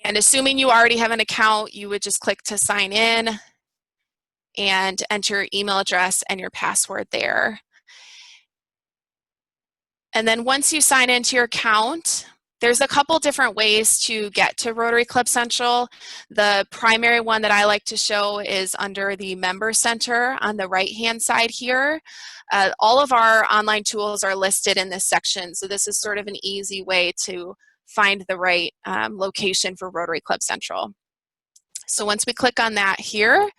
And assuming you already have an account, you would just click to sign in and enter your email address and your password there. And then once you sign into your account, there's a couple different ways to get to Rotary Club Central. The primary one that I like to show is under the Member Center on the right-hand side here. All of our online tools are listed in this section, so this is sort of an easy way to find the right location for Rotary Club Central. So once we click on that here,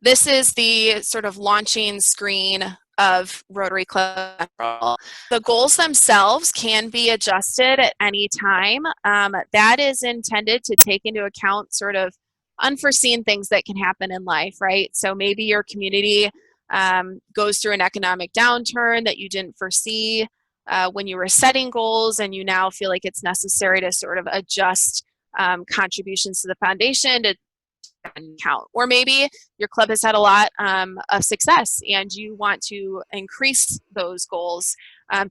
this is the sort of launching screen of Rotary Club Central. The goals themselves can be adjusted at any time. That is intended to take into account sort of unforeseen things that can happen in life, right? So maybe your community goes through an economic downturn that you didn't foresee when you were setting goals, and you now feel like it's necessary to sort of adjust contributions to the foundation to count. Or maybe your club has had a lot of success and you want to increase those goals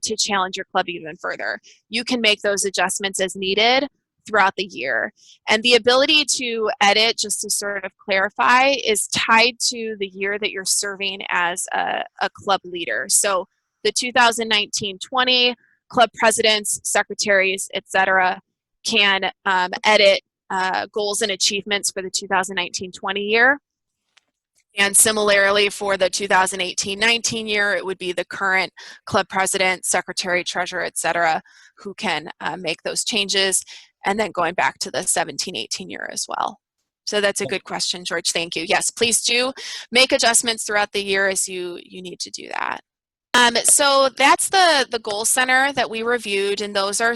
to challenge your club even further. You can make those adjustments as needed throughout the year. And the ability to edit, just to sort of clarify, is tied to the year that you're serving as a club leader. So the 2019-20 club presidents, secretaries, etc., can edit goals and achievements for the 2019-20 year. And similarly for the 2018-19 year, it would be the current club president, secretary, treasurer, etc., who can make those changes, and then going back to the 17-18 year as well. So that's a good question, George. Thank you. Yes, please do make adjustments throughout the year as you need to do that. So that's the goal center that we reviewed, and those are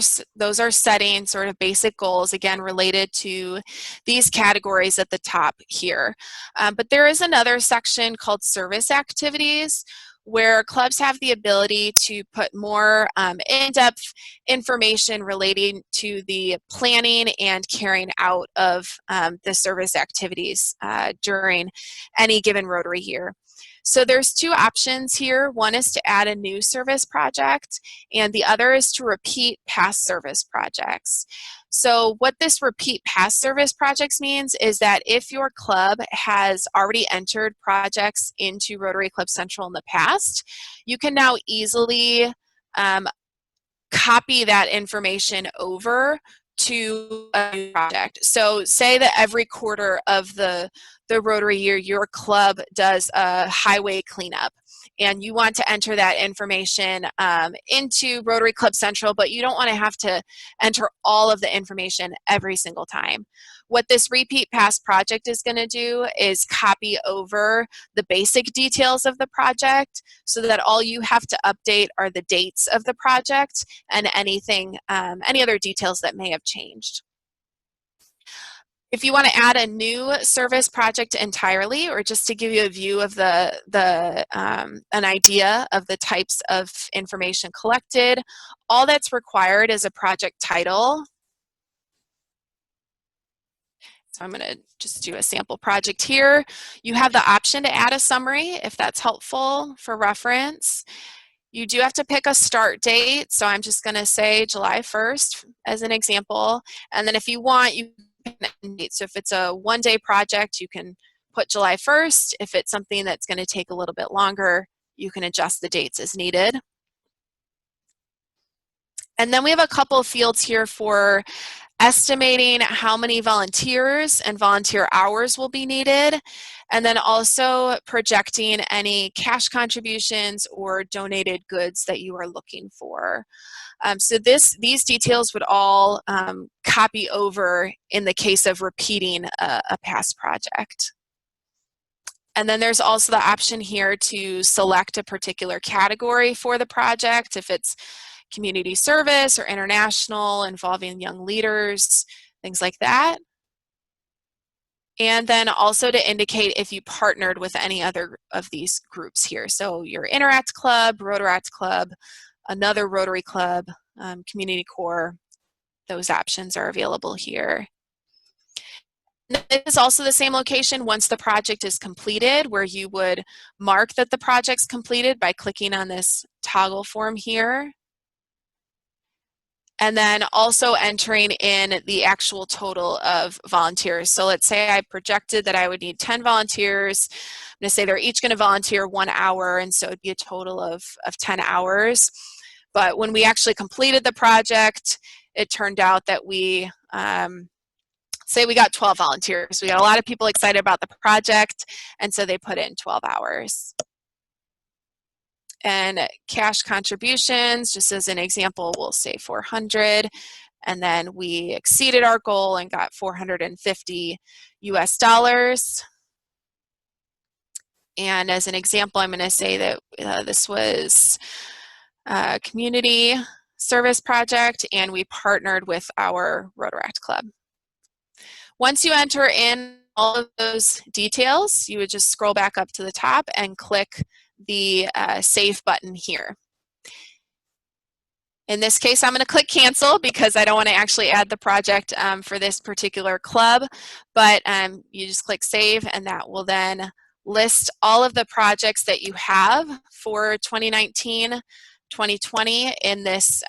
setting sort of basic goals, again, related to these categories at the top here. But there is another section called service activities, where clubs have the ability to put more in-depth information relating to the planning and carrying out of the service activities during any given Rotary year. So there's two options here. One is to add a new service project, and the other is to repeat past service projects. So what this repeat past service projects means is that if your club has already entered projects into Rotary Club Central in the past, you can now easily copy that information over to a new project. So say that every quarter of the Rotary year, your club does a highway cleanup, and you want to enter that information into Rotary Club Central, but you don't want to have to enter all of the information every single time. What this repeat past project is going to do is copy over the basic details of the project, so that all you have to update are the dates of the project and anything, any other details that may have changed. If you want to add a new service project entirely, or just to give you a view of an idea of the types of information collected, all that's required is a project title. So I'm going to just do a sample project here. You have the option to add a summary if that's helpful for reference. You do have to pick a start date, so I'm just going to say July 1st as an example. And then if you want, you can end date. So if it's a one-day project, you can put July 1st. If it's something that's going to take a little bit longer, you can adjust the dates as needed. And then we have a couple of fields here for estimating how many volunteers and volunteer hours will be needed, and then also projecting any cash contributions or donated goods that you are looking for. So these details would all copy over in the case of repeating a past project. And then there's also the option here to select a particular category for the project, if it's community service or international, involving young leaders, things like that. And then also to indicate if you partnered with any other of these groups here. So your Interact Club, Rotaract Club, another Rotary Club, Community Corps, those options are available here. This is also the same location once the project is completed, where you would mark that the project's completed by clicking on this toggle form here. and then also entering in the actual total of volunteers. So let's say I projected that I would need 10 volunteers. I'm going to say they're each going to volunteer 1 hour, and so it'd be a total of 10 hours. But when we actually completed the project, it turned out that we, say we got 12 volunteers. We got a lot of people excited about the project, and so they put in 12 hours. And cash contributions, just as an example, we'll say 400, and then we exceeded our goal and got 450 US dollars. And as an example, I'm going to say that this was a community service project, and we partnered with our Rotaract Club. Once you enter in all of those details, you would just scroll back up to the top and click the Save button here. In this case, I'm going to click Cancel because I don't want to actually add the project for this particular club, but you just click Save, and that will then list all of the projects that you have for 2019, 2020 in this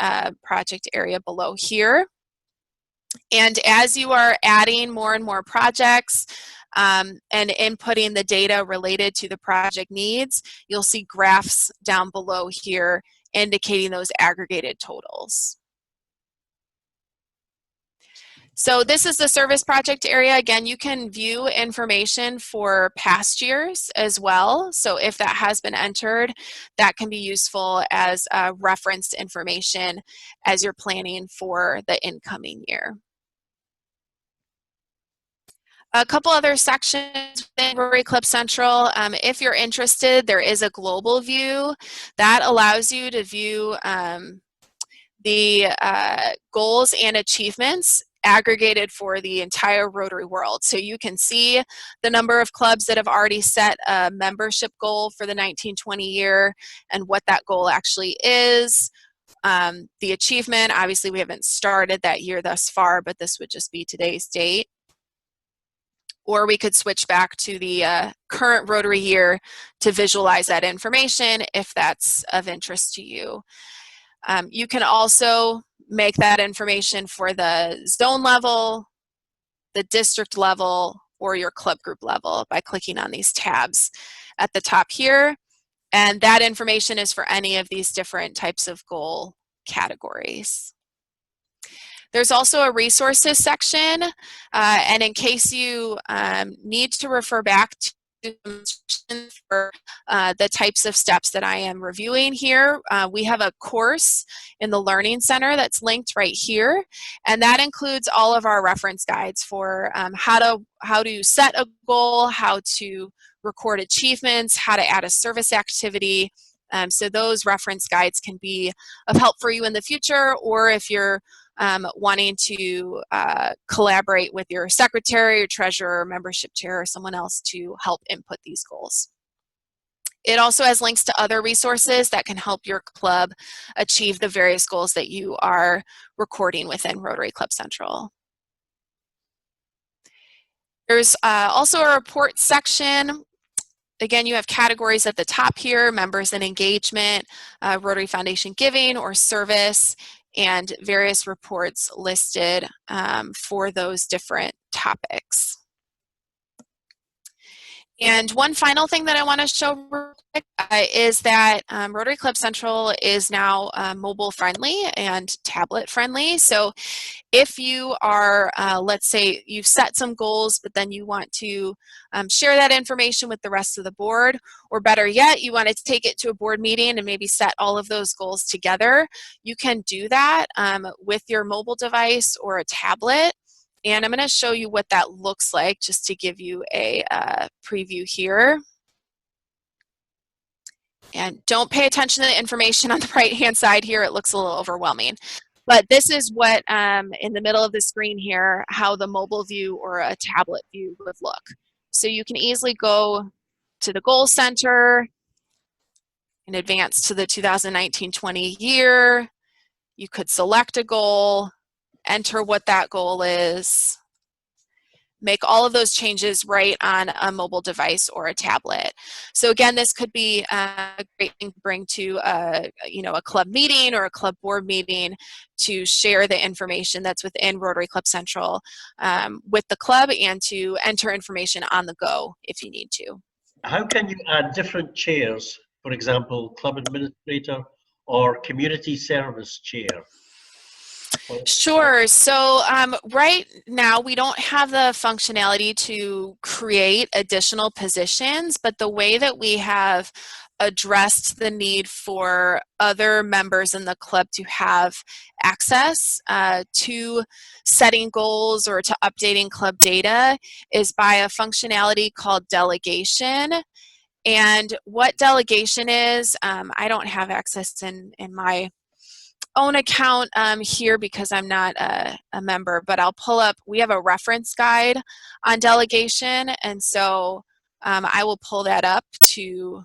project area below here. And as you are adding more and more projects and inputting the data related to the project needs, you'll see graphs down below here indicating those aggregated totals. So this is the service project area. Again, you can view information for past years as well. So if that has been entered, that can be useful as reference information as you're planning for the incoming year. A couple other sections within Rotary Club Central. If you're interested, there is a global view that allows you to view the goals and achievements aggregated for the entire Rotary world. So you can see the number of clubs that have already set a membership goal for the 1920 year and what that goal actually is. The achievement, obviously we haven't started that year thus far, but this would just be today's date. Or we could switch back to the current Rotary year to visualize that information if that's of interest to you. You can also make that information for the zone level, the district level, or your club group level by clicking on these tabs at the top here. And that information is for any of these different types of goal categories. There's also a resources section, and in case you need to refer back to instructions for the types of steps that I am reviewing here, we have a course in the Learning Center that's linked right here, and that includes all of our reference guides for how to set a goal, how to record achievements, how to add a service activity. So those reference guides can be of help for you in the future, or if you're wanting to collaborate with your secretary, or treasurer, or membership chair, or someone else to help input these goals. It also has links to other resources that can help your club achieve the various goals that you are recording within Rotary Club Central. There's also a report section. Again, you have categories at the top here: members and engagement, Rotary Foundation giving or service, and various reports listed for those different topics. And one final thing that I want to show real quick is that Rotary Club Central is now mobile friendly and tablet friendly. So if you are, let's say you've set some goals, but then you want to share that information with the rest of the board, or better yet, you want to take it to a board meeting and maybe set all of those goals together, you can do that with your mobile device or a tablet. And I'm going to show you what that looks like just to give you a preview here. And don't pay attention to the information on the right-hand side here. It looks a little overwhelming. But this is what, in the middle of the screen here, how the mobile view or a tablet view would look. So you can easily go to the Goal Center and advance to the 2019-20 year. You could select a goal, enter what that goal is, make all of those changes right on a mobile device or a tablet. So again, this could be a great thing to bring to a club meeting or a club board meeting to share the information that's within Rotary Club Central with the club, and to enter information on the go if you need to. How can you add different chairs, for example, club administrator or community service chair? Sure. So right now we don't have the functionality to create additional positions, but the way that we have addressed the need for other members in the club to have access to setting goals or to updating club data is by a functionality called delegation. And what delegation is, I don't have access in my own account here because I'm not a member, but I'll pull up, we have a reference guide on delegation, and so I will pull that up to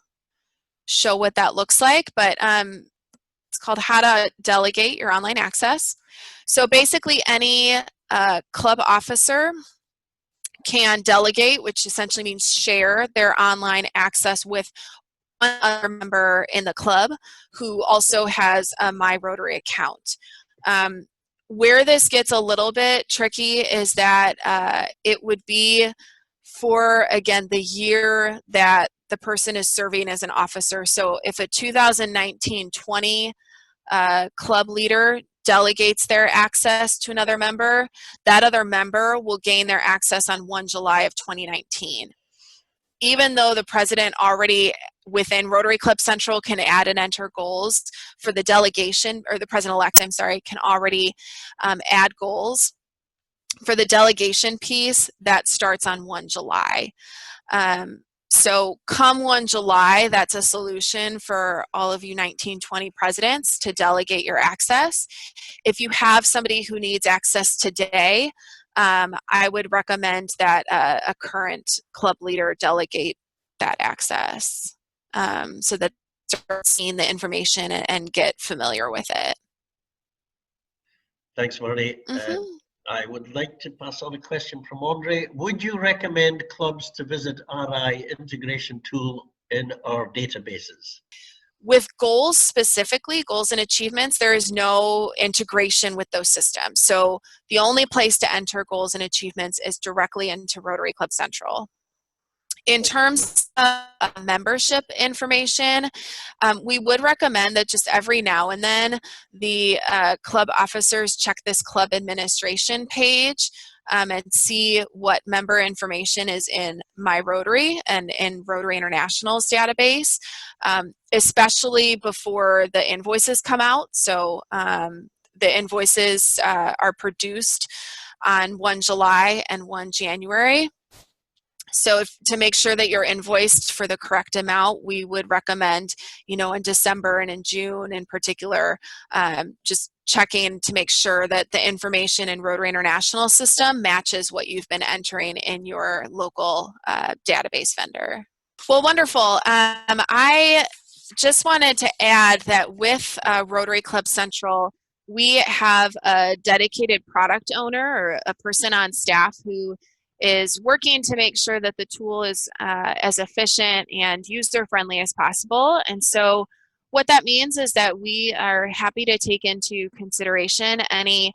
show what that looks like. But it's called How to Delegate Your Online Access. So basically any club officer can delegate, which essentially means share their online access with one other member in the club who also has a My Rotary account. Where this gets a little bit tricky is that it would be for, again, the year that the person is serving as an officer. So if a 2019-20 club leader delegates their access to another member, that other member will gain their access on 1 July of 2019. Even though the president already within Rotary Club Central can add and enter goals for the delegation, or the president-elect, I'm sorry, can already add goals. For the delegation piece, that starts on 1 July. So come 1 July, that's a solution for all of you 19-20 presidents to delegate your access. If you have somebody who needs access today, I would recommend that a current club leader delegate that access so that they start seeing the information and get familiar with it. Thanks, Marnie. I would like to pass on a question from Andre. Would you recommend clubs to visit RI integration tool in our databases? With goals specifically, goals and achievements, there is no integration with those systems. So the only place to enter goals and achievements is directly into Rotary Club Central. In terms of membership information, we would recommend that just every now and then the club officers check this club administration page and see what member information is in My Rotary and in Rotary International's database, especially before the invoices come out. So the invoices are produced on 1 July and 1 January. So to make sure that you're invoiced for the correct amount, we would recommend, in December and in June in particular, just checking to make sure that the information in Rotary International system matches what you've been entering in your local database vendor. Well, wonderful. I just wanted to add that with Rotary Club Central, we have a dedicated product owner or a person on staff who is working to make sure that the tool is as efficient and user-friendly as possible. And so what that means is that we are happy to take into consideration any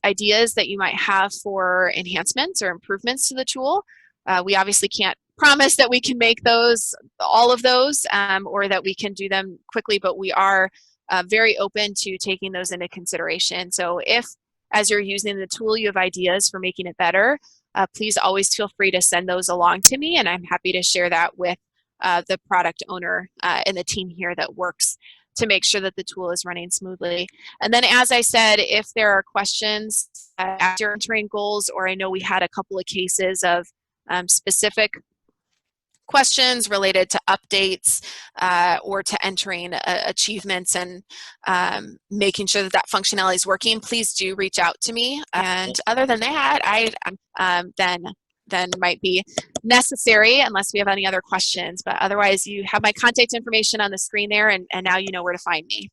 ideas that you might have for enhancements or improvements to the tool. We obviously can't promise that we can make all of those, or that we can do them quickly, but we are very open to taking those into consideration. So if, as you're using the tool, you have ideas for making it better, please always feel free to send those along to me, and I'm happy to share that with the product owner and the team here that works to make sure that the tool is running smoothly. And then, as I said, if there are questions after entering goals, or I know we had a couple of cases of specific questions related to updates or to entering achievements and making sure that that functionality is working, please do reach out to me. And other than that, then might be necessary unless we have any other questions. But otherwise, you have my contact information on the screen there, and now you know where to find me.